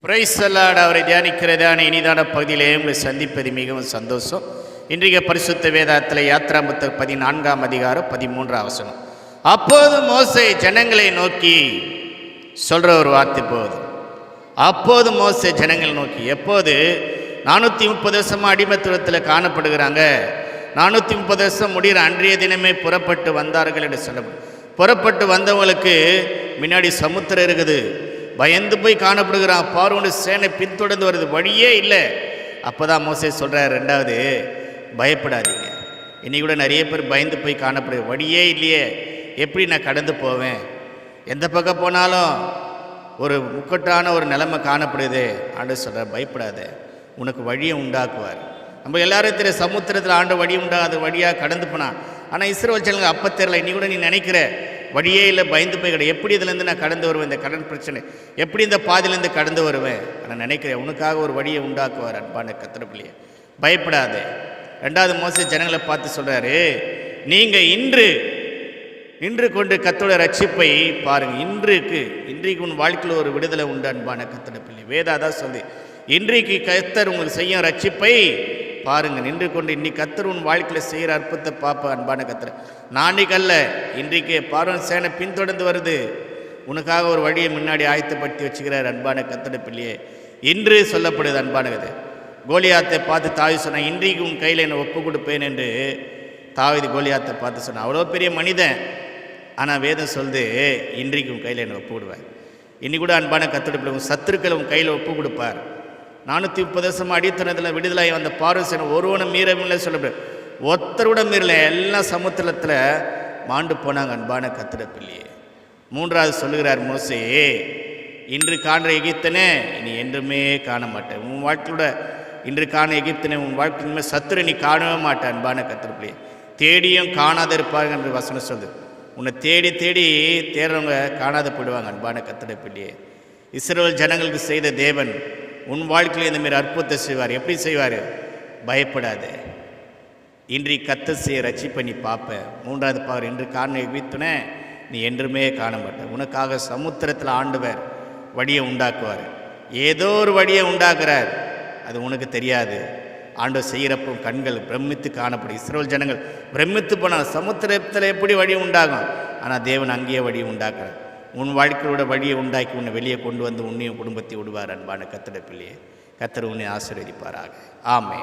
Price allot. அவரை தியானிக்கிறதான இனிதான பகுதியிலே உங்களை சந்திப்பது மிகவும் சந்தோஷம். இன்றைய பரிசுத்த வேதத்தில் யாத்ரா புத்தகம் 14ஆம் அதிகாரம் 13ஆம் வசனம். அப்போது மோசே ஜனங்களை நோக்கி சொல்கிற ஒரு வார்த்தை போகுது. அப்போது மோசே ஜனங்களை நோக்கி, எப்போது 430 வருஷமாக அடிமைத்துவத்தில் காணப்படுகிறாங்க, 430 வருஷம் முடிகிற அன்றைய தினமே புறப்பட்டு வந்தார்கள் என்று சொல்லப்படும். புறப்பட்டு வந்தவங்களுக்கு முன்னாடி சமுத்திரம் இருக்குது, பயந்து போய் காணப்படுகிறான். பார்வோனு சேனை பின்தொடர்ந்து வருது, வழியே இல்லை. அப்போ தான் மோசே சொல்கிறார், ரெண்டாவது பயப்படாதீங்க. இன்னைக்கு கூட நிறைய பேர் பயந்து போய் காணப்படுது, வழியே இல்லையே, எப்படி நான் கடந்து போவேன், எந்த பக்கம் போனாலும் ஒரு முக்கட்டான ஒரு நிலைமை காணப்படுது. ஆண்டு சொல்கிறார், பயப்படாத, உனக்கு வழியை உண்டாக்குவார். நம்ம எல்லாரும் தெரிய சமுத்திரத்தில் ஆண்டு வழி உண்டாகாத வழியாக கடந்து போனான். ஆனால் இஸ்ரவேல் ஜனங்க அப்போ தெரியல. இன்னி கூட நீ நினைக்கிற வழியே இல்லை, பயந்து போய் கிடையாது, எப்படி இதுலேருந்து நான் கடந்து வருவேன், இந்த கடன் பிரச்சனை எப்படி இந்த பாதிலேருந்து கடந்து வருவேன். நான் நினைக்கிறேன் உனக்காக ஒரு வழியை உண்டாக்குவார். அன்பான கர்த்தர் பிள்ளையே, பயப்படாதே. ரெண்டாவது மோசே ஜனங்களை பார்த்து சொல்கிறாரு, நீங்கள் இன்று கொண்டு கர்த்தருடைய ரட்சிப்பை பாருங்கள். இன்றைக்கு உன் வாழ்க்கையில் ஒரு விடுதலை உண்டு. அன்பான கர்த்தர் பிள்ளை, வேதாதான் சொல்லி இன்றைக்கு கர்த்தர் உங்களுக்கு செய்யும் ரட்சிப்பை பாருங்கள். நின்று கொண்டு இன்னைக்கு கர்த்தர் உன் வாழ்க்கையில் செய்கிற அற்புதத்தை பார்ப்ப. அன்பான கர்த்தர், நாளைக்கு அல்ல, இன்றைக்கு பார்வன் சேனை பின்தொடர்ந்து வருது, உனக்காக ஒரு வழியை முன்னாடி ஆயத்தப்படுத்தி வச்சுக்கிறார். அன்பான கர்த்தர் பிள்ளையே, இன்று சொல்லப்படுது. அன்பான கதை, கோலியாத்தை பார்த்து தாவீது சொன்னான், இன்றைக்கு உன் கையில் என்னை ஒப்பு கொடுப்பேன் என்று தாவீது கோலியாத்தை பார்த்து சொன்னான். அவ்வளோ பெரிய மனிதன், ஆனால் வேதம் சொல்லுது, இன்றைக்கு உன் கையில் என்னை ஒப்பு கொடுப்பார். இன்னைக்கு கூட அன்பான கர்த்தர் பிள்ளை, உன் சத்துருக்களை உன் கையில் ஒப்பு கொடுப்பார். 430 வருஷம் அடித்தனத்தில் விடுதலை வந்த பார்வோன் சேனை ஒருவனும் மீறவில்லை சொல்லப்படுது. ஒருத்தரோட மீறல, எல்லாம் சமுத்திரத்தில் மாண்டு போனாங்க. அன்பான கர்த்தர் பிள்ளையே, மூன்றாவது சொல்லுகிறார் மோசே, இன்று காண்ற எகிப்தனே இனி என்றுமே காண மாட்டேன். உன் வாழ்க்கையோட இன்று காண எகிப்தனே, உன் வாழ்க்கையுமே சத்துரு நீ காணவே மாட்டேன். அன்பான கர்த்தர் பிள்ளையே, தேடியும் காணாத இருப்பார்கள் என்று வசனம் சொல்லுது. உன்னை தேடி தேடுறவங்க காணாத போயிடுவாங்க. அன்பான கர்த்தர் பிள்ளையே, இஸ்ரவேல் ஜனங்களுக்கு செய்த தேவன் உன் வாழ்க்கையில் இந்தமாரி அற்புதத்தை செய்வார். எப்படி செய்வார்? பயப்படாத, இன்றைக்கு கர்த்தர் செய்ய ரட்சிப்பை நீ பார்ப்ப. மூன்றாவது பார், இன்று காண எகிப்தனே நீ என்றுமே காண மாட்டேன். உனக்காக சமுத்திரத்தில் ஆண்டவர் வழியை உண்டாக்குவார். ஏதோ ஒரு வழியை உண்டாக்குறார், அது உனக்கு தெரியாது. ஆண்டவர் செய்கிறப்போ கண்கள் பிரமித்து காணப்படும். இஸ்ரவேல் ஜனங்கள் பிரமித்து போனால் சமுத்திரத்தில் எப்படி வழி உண்டாகும், ஆனால் தேவன் அங்கேயே வழியை உண்டாக்குறார். உன் வாழ்க்கையோட வழியை உண்டாக்கி உன்னை வெளியே கொண்டு வந்து உன்னையும் குடும்பத்தை விடுவார். அன்பான கர்த்தர் பிள்ளையே, கர்த்தர் உன்னை ஆசீர்வதிப்பாராக. ஆமென்.